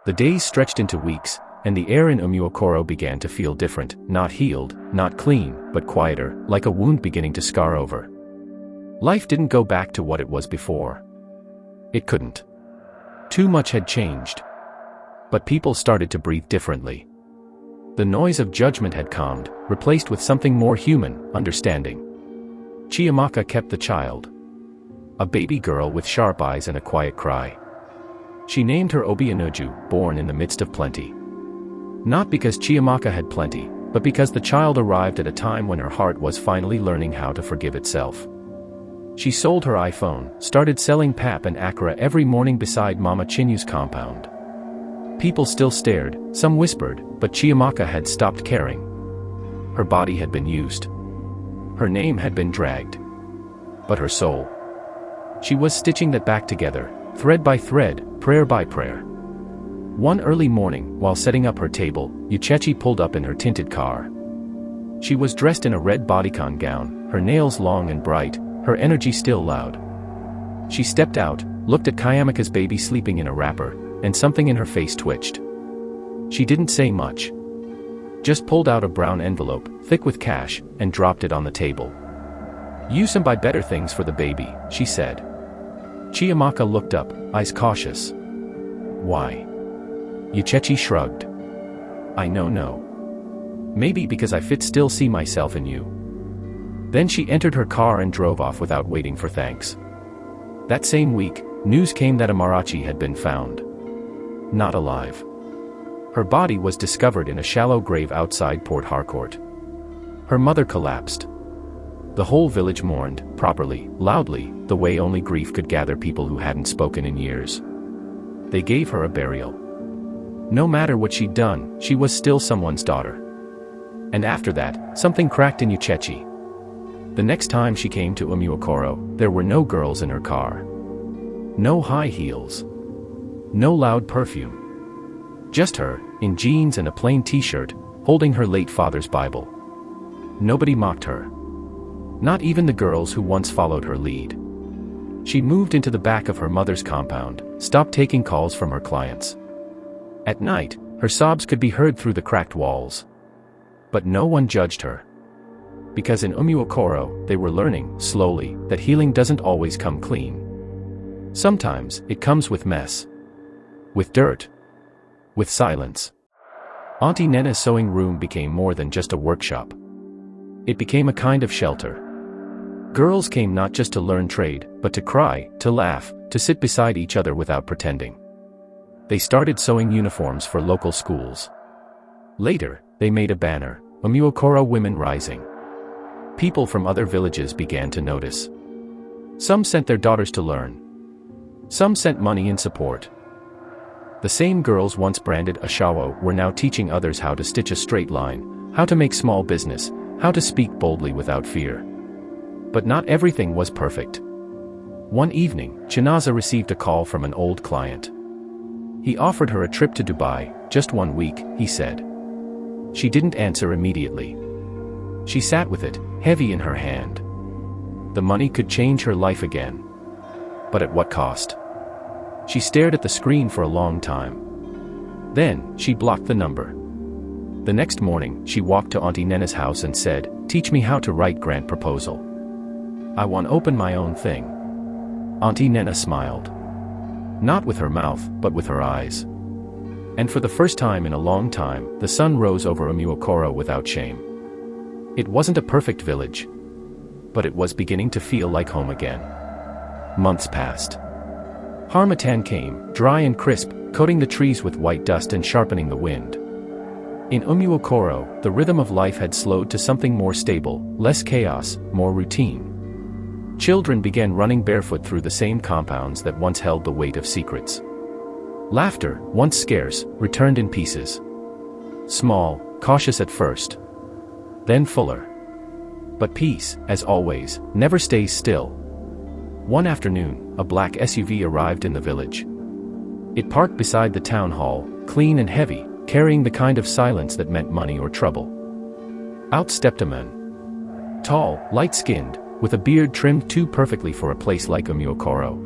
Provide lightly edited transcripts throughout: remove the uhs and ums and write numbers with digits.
The days stretched into weeks, and the air in Umuokoro began to feel different, not healed, not clean, but quieter, like a wound beginning to scar over. Life didn't go back to what it was before. It couldn't. Too much had changed. But people started to breathe differently. The noise of judgment had calmed, replaced with something more human, understanding. Chiamaka kept the child. A baby girl with sharp eyes and a quiet cry. She named her Obianuju, born in the midst of plenty. Not because Chiamaka had plenty, but because the child arrived at a time when her heart was finally learning how to forgive itself. She sold her iPhone, started selling pap and akara every morning beside Mama Chinyu's compound. People still stared, some whispered, but Chiamaka had stopped caring. Her body had been used. Her name had been dragged. But her soul. She was stitching that back together, thread by thread, prayer by prayer. One early morning, while setting up her table, Yuchechi pulled up in her tinted car. She was dressed in a red bodycon gown, her nails long and bright, her energy still loud. She stepped out, looked at Chiamaka's baby sleeping in a wrapper, and something in her face twitched. She didn't say much. Just pulled out a brown envelope, thick with cash, and dropped it on the table. "Use some buy better things for the baby," she said. Chiamaka looked up, eyes cautious. "Why?" Yuchechi shrugged. "I know. Maybe because I still see myself in you." Then she entered her car and drove off without waiting for thanks. That same week, news came that Amarachi had been found. Not alive. Her body was discovered in a shallow grave outside Port Harcourt. Her mother collapsed. The whole village mourned, properly, loudly, the way only grief could gather people who hadn't spoken in years. They gave her a burial. No matter what she'd done, she was still someone's daughter. And after that, something cracked in Yuchechi. The next time she came to Umuokoro, there were no girls in her car. No high heels. No loud perfume. Just her, in jeans and a plain t-shirt, holding her late father's Bible. Nobody mocked her. Not even the girls who once followed her lead. She moved into the back of her mother's compound, stopped taking calls from her clients. At night, her sobs could be heard through the cracked walls. But no one judged her. Because in Umuokoro, they were learning, slowly, that healing doesn't always come clean. Sometimes, it comes with mess. With dirt. With silence. Auntie Nena's sewing room became more than just a workshop. It became a kind of shelter. Girls came not just to learn trade, but to cry, to laugh, to sit beside each other without pretending. They started sewing uniforms for local schools. Later, they made a banner, Umuokoro Women Rising. People from other villages began to notice. Some sent their daughters to learn. Some sent money in support. The same girls once branded Ashawo were now teaching others how to stitch a straight line, how to make small business, how to speak boldly without fear. But not everything was perfect. One evening, Chinaza received a call from an old client. He offered her a trip to Dubai, just 1 week, he said. She didn't answer immediately. She sat with it, heavy in her hand. The money could change her life again. But at what cost? She stared at the screen for a long time. Then, she blocked the number. The next morning, she walked to Auntie Nena's house and said, "Teach me how to write grant proposal. I want to open my own thing." Auntie Nena smiled. Not with her mouth, but with her eyes. And for the first time in a long time, the sun rose over Umuokoro without shame. It wasn't a perfect village. But it was beginning to feel like home again. Months passed. Harmattan came, dry and crisp, coating the trees with white dust and sharpening the wind. In Umuokoro, the rhythm of life had slowed to something more stable, less chaos, more routine. Children began running barefoot through the same compounds that once held the weight of secrets. Laughter, once scarce, returned in pieces. Small, cautious at first. Then fuller. But peace, as always, never stays still. One afternoon, a black SUV arrived in the village. It parked beside the town hall, clean and heavy, carrying the kind of silence that meant money or trouble. Out stepped a man. Tall, light-skinned, with a beard trimmed too perfectly for a place like Umuokoro.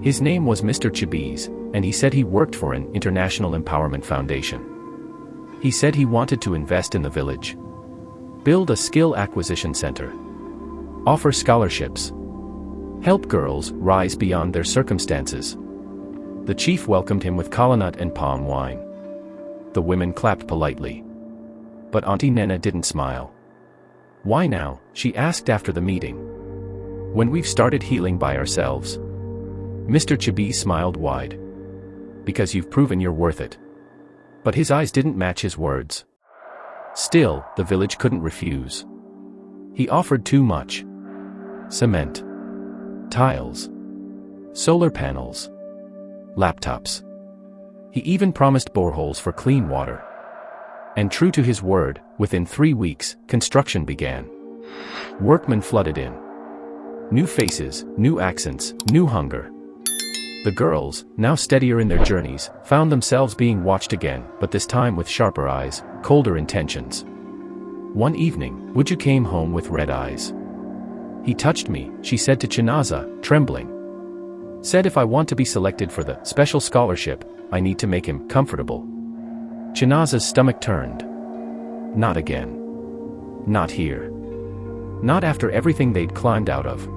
His name was Mr. Chibiz, and he said he worked for an international empowerment foundation. He said he wanted to invest in the village, build a skill acquisition center, offer scholarships, help girls rise beyond their circumstances. The chief welcomed him with kalanut and palm wine. The women clapped politely. But Auntie Nena didn't smile. "Why now?" she asked after the meeting. "When we've started healing by ourselves." Mr. Chibi smiled wide. "Because you've proven you're worth it." But his eyes didn't match his words. Still, the village couldn't refuse. He offered too much. Cement, tiles, solar panels, laptops. He even promised boreholes for clean water. And true to his word, within 3 weeks, construction began. Workmen flooded in. New faces, new accents, new hunger. The girls, now steadier in their journeys, found themselves being watched again, but this time with sharper eyes, colder intentions. One evening, Wuju came home with red eyes. "He touched me," she said to Chinaza, trembling. "Said if I want to be selected for the special scholarship, I need to make him comfortable." Chinaza's stomach turned. Not again. Not here. Not after everything they'd climbed out of.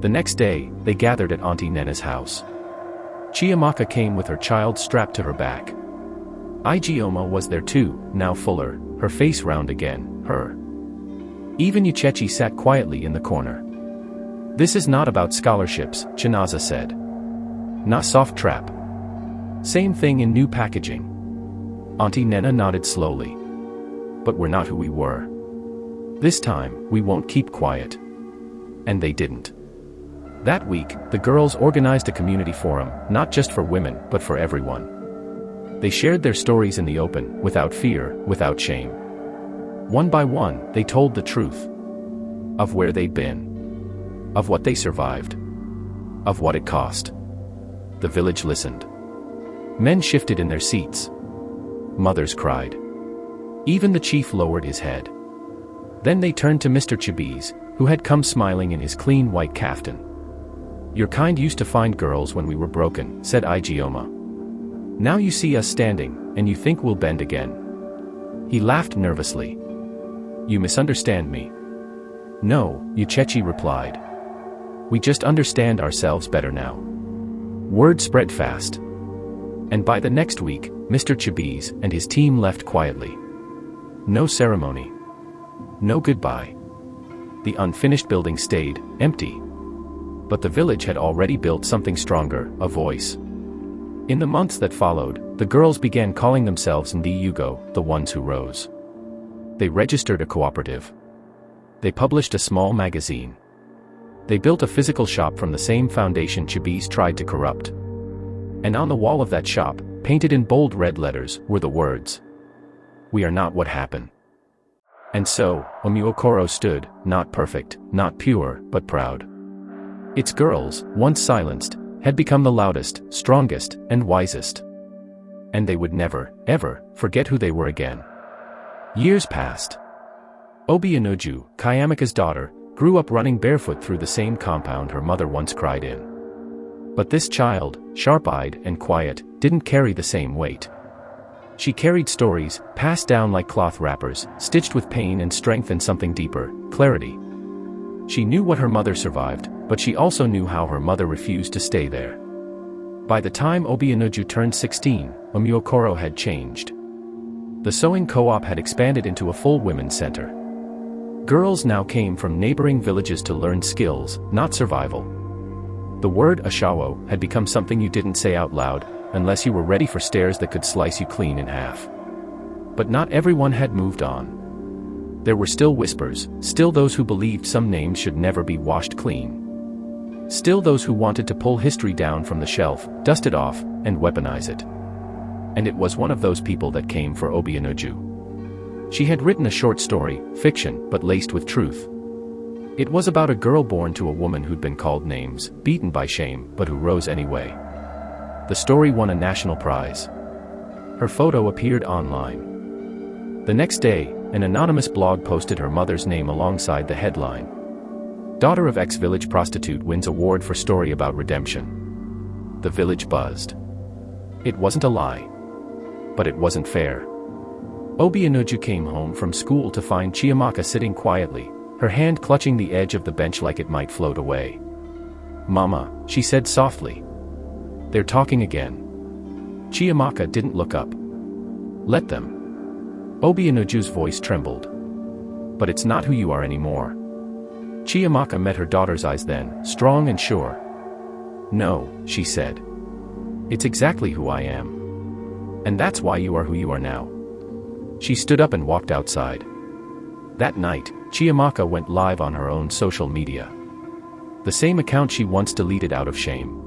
The next day, they gathered at Auntie Nena's house. Chiamaka came with her child strapped to her back. Ijeoma was there too, now fuller, her face round again, her. Even Uchechi sat quietly in the corner. "This is not about scholarships," Chinaza said. "Not soft trap. Same thing in new packaging." Auntie Nena nodded slowly. "But we're not who we were. This time, we won't keep quiet." And they didn't. That week, the girls organized a community forum, not just for women, but for everyone. They shared their stories in the open, without fear, without shame. One by one, they told the truth. Of where they'd been. Of what they survived. Of what it cost. The village listened. Men shifted in their seats. Mothers cried. Even the chief lowered his head. Then they turned to Mr. Chibiz, who had come smiling in his clean white kaftan. "Your kind used to find girls when we were broken," said Ijeoma. "Now you see us standing, and you think we'll bend again." He laughed nervously. "You misunderstand me." "No," Uchechi replied. "We just understand ourselves better now." Word spread fast. And by the next week, Mr. Chibiz and his team left quietly. No ceremony. No goodbye. The unfinished building stayed empty. But the village had already built something stronger, a voice. In the months that followed, the girls began calling themselves Ndi Yugo, the ones who rose. They registered a cooperative. They published a small magazine. They built a physical shop from the same foundation Chibiz tried to corrupt. And on the wall of that shop, painted in bold red letters, were the words, "We are not what happened." And so, Omuokoro stood, not perfect, not pure, but proud. Its girls, once silenced, had become the loudest, strongest, and wisest. And they would never, ever, forget who they were again. Years passed. Obianoju, Kayamika's daughter, grew up running barefoot through the same compound her mother once cried in. But this child, sharp-eyed and quiet, didn't carry the same weight. She carried stories, passed down like cloth wrappers, stitched with pain and strength and something deeper, clarity. She knew what her mother survived, but she also knew how her mother refused to stay there. By the time Obianoju turned 16, Omuokoro had changed. The sewing co-op had expanded into a full women's center. Girls now came from neighboring villages to learn skills, not survival. The word ashawo had become something you didn't say out loud, unless you were ready for stares that could slice you clean in half. But not everyone had moved on. There were still whispers, still those who believed some names should never be washed clean. Still those who wanted to pull history down from the shelf, dust it off, and weaponize it. And it was one of those people that came for Obianoju. She had written a short story, fiction, but laced with truth. It was about a girl born to a woman who'd been called names, beaten by shame, but who rose anyway. The story won a national prize. Her photo appeared online. The next day, an anonymous blog posted her mother's name alongside the headline. Daughter of ex-village prostitute wins award for story about redemption. The village buzzed. It wasn't a lie. But it wasn't fair. Obianuju came home from school to find Chiamaka sitting quietly, her hand clutching the edge of the bench like it might float away. "Mama," she said softly. "They're talking again." Chiamaka didn't look up. "Let them." Obianuju's voice trembled. "But it's not who you are anymore." Chiamaka met her daughter's eyes then, strong and sure. "No," she said. "It's exactly who I am. And that's why you are who you are now." She stood up and walked outside. That night, Chiamaka went live on her own social media. The same account she once deleted out of shame.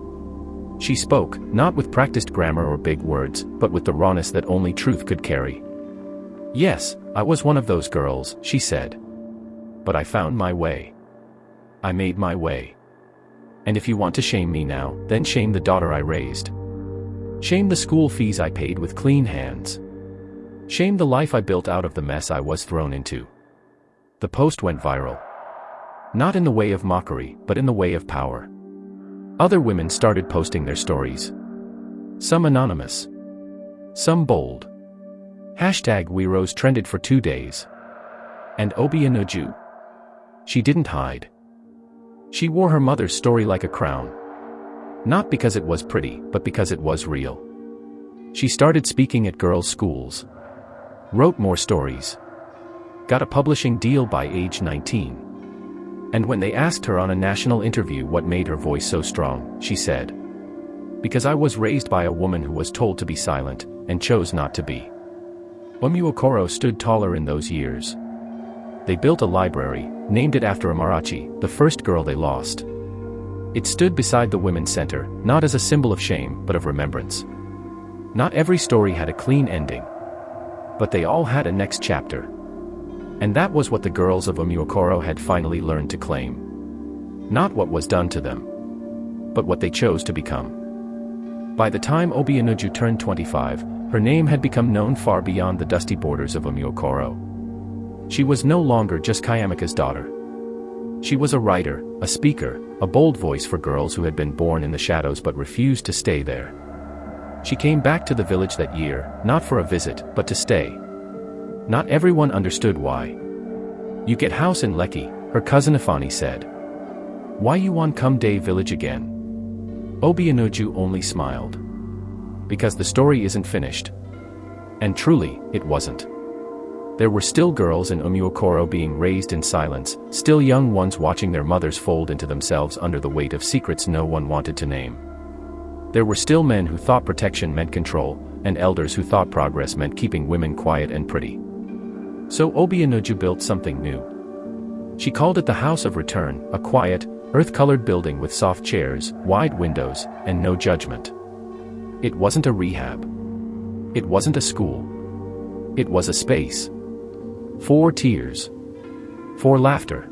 She spoke, not with practiced grammar or big words, but with the rawness that only truth could carry. "Yes, I was one of those girls," she said. "But I found my way. I made my way. And if you want to shame me now, then shame the daughter I raised. Shame the school fees I paid with clean hands. Shame the life I built out of the mess I was thrown into." The post went viral. Not in the way of mockery, but in the way of power. Other women started posting their stories. Some anonymous. Some bold. #WeRose trended for 2 days. And Obianuju? She didn't hide. She wore her mother's story like a crown. Not because it was pretty, but because it was real. She started speaking at girls' schools. Wrote more stories. Got a publishing deal by age 19. And when they asked her on a national interview what made her voice so strong, she said, "Because I was raised by a woman who was told to be silent, and chose not to be." Omuokoro stood taller in those years. They built a library, named it after Amarachi, the first girl they lost. It stood beside the Women's Center, not as a symbol of shame, but of remembrance. Not every story had a clean ending. But they all had a next chapter. And that was what the girls of Omuokoro had finally learned to claim. Not what was done to them, but what they chose to become. By the time Obianuju turned 25, her name had become known far beyond the dusty borders of Omuokoro. She was no longer just Kayamika's daughter. She was a writer, a speaker, a bold voice for girls who had been born in the shadows but refused to stay there. She came back to the village that year, not for a visit, but to stay. Not everyone understood why. "You get house in Lekki," her cousin Ifani said. "Why you want come day village again?" Obianuju only smiled. "Because the story isn't finished." And truly, it wasn't. There were still girls in Omuokoro being raised in silence, still young ones watching their mothers fold into themselves under the weight of secrets no one wanted to name. There were still men who thought protection meant control, and elders who thought progress meant keeping women quiet and pretty. So Obianuju built something new. She called it the House of Return, a quiet, earth-colored building with soft chairs, wide windows, and no judgment. It wasn't a rehab. It wasn't a school. It was a space. 4 tears. 4 laughter.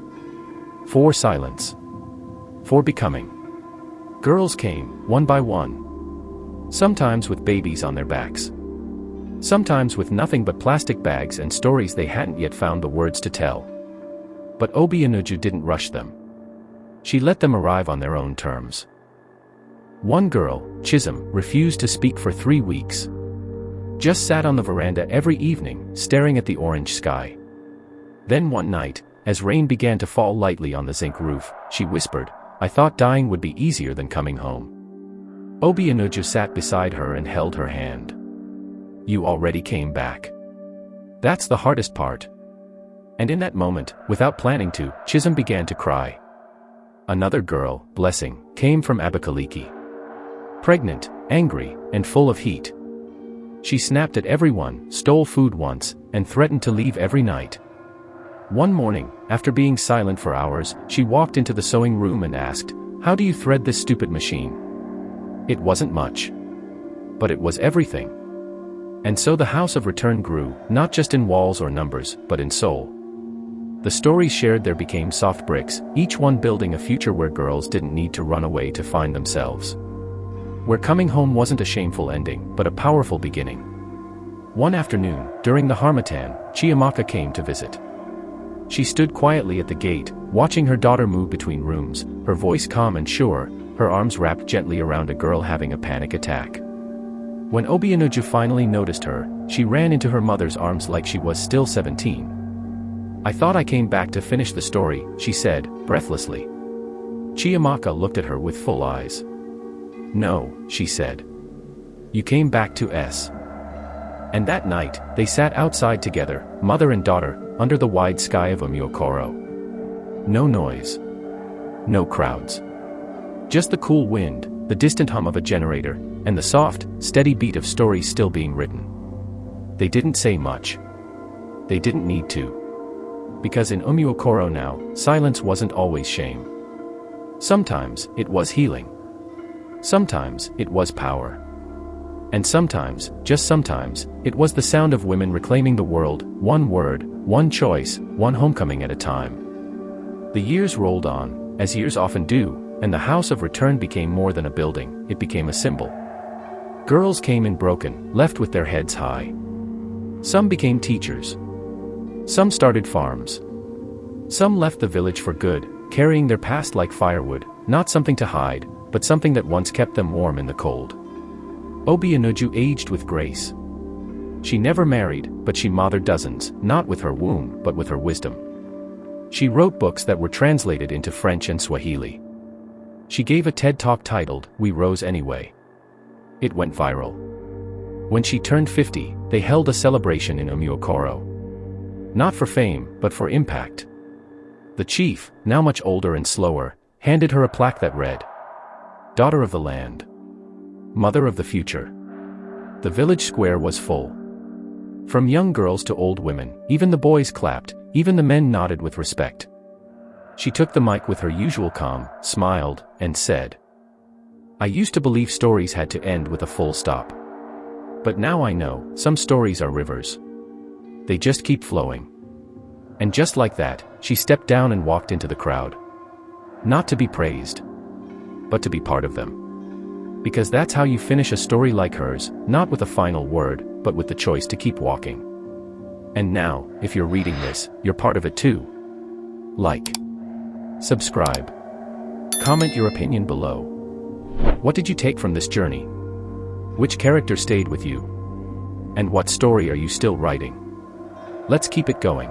4 silence. 4 becoming. Girls came, one by one. Sometimes with babies on their backs. Sometimes with nothing but plastic bags and stories they hadn't yet found the words to tell. But Obianuju didn't rush them. She let them arrive on their own terms. One girl, Chisholm, refused to speak for 3 weeks. Just sat on the veranda every evening, staring at the orange sky. Then one night, as rain began to fall lightly on the zinc roof, she whispered, "I thought dying would be easier than coming home." Obianuju sat beside her and held her hand. "You already came back. That's the hardest part." And in that moment, without planning to, Chisholm began to cry. Another girl, Blessing, came from Abakaliki. Pregnant, angry, and full of heat. She snapped at everyone, stole food once, and threatened to leave every night. One morning, after being silent for hours, she walked into the sewing room and asked, "How do you thread this stupid machine?" It wasn't much. But it was everything. And so the House of Return grew, not just in walls or numbers, but in soul. The stories shared there became soft bricks, each one building a future where girls didn't need to run away to find themselves. Where coming home wasn't a shameful ending, but a powerful beginning. One afternoon, during the Harmattan, Chiamaka came to visit. She stood quietly at the gate, watching her daughter move between rooms, her voice calm and sure, her arms wrapped gently around a girl having a panic attack. When Obianuju finally noticed her, she ran into her mother's arms like she was still 17. "I thought I came back to finish the story," she said, breathlessly. Chiamaka looked at her with full eyes. "No," she said. "You came back to S." And that night, they sat outside together, mother and daughter, under the wide sky of Umyokoro. No noise. No crowds. Just the cool wind, the distant hum of a generator, and the soft, steady beat of stories still being written. They didn't say much. They didn't need to. Because in Umyokoro now, silence wasn't always shame. Sometimes, it was healing. Sometimes, it was power. And sometimes, just sometimes, it was the sound of women reclaiming the world, one word, one choice, one homecoming at a time. The years rolled on, as years often do, and the house of return became more than a building, it became a symbol. Girls came in broken, left with their heads high. Some became teachers. Some started farms. Some left the village for good, carrying their past like firewood, not something to hide, but something that once kept them warm in the cold. Obianuju aged with grace. She never married, but she mothered dozens, not with her womb, but with her wisdom. She wrote books that were translated into French and Swahili. She gave a TED Talk titled, "We Rose Anyway." It went viral. When she turned 50, they held a celebration in Umyokoro. Not for fame, but for impact. The chief, now much older and slower, handed her a plaque that read, "Daughter of the land. Mother of the future." The village square was full. From young girls to old women, even the boys clapped, even the men nodded with respect. She took the mic with her usual calm, smiled, and said, "I used to believe stories had to end with a full stop. But now I know, some stories are rivers. They just keep flowing." And just like that, she stepped down and walked into the crowd. Not to be praised, but to be part of them. Because that's how you finish a story like hers, not with a final word, but with the choice to keep walking. And now, if you're reading this, you're part of it too. Like. Subscribe. Comment your opinion below. What did you take from this journey? Which character stayed with you? And what story are you still writing? Let's keep it going.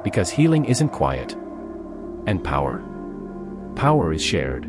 Because healing isn't quiet. And power is shared.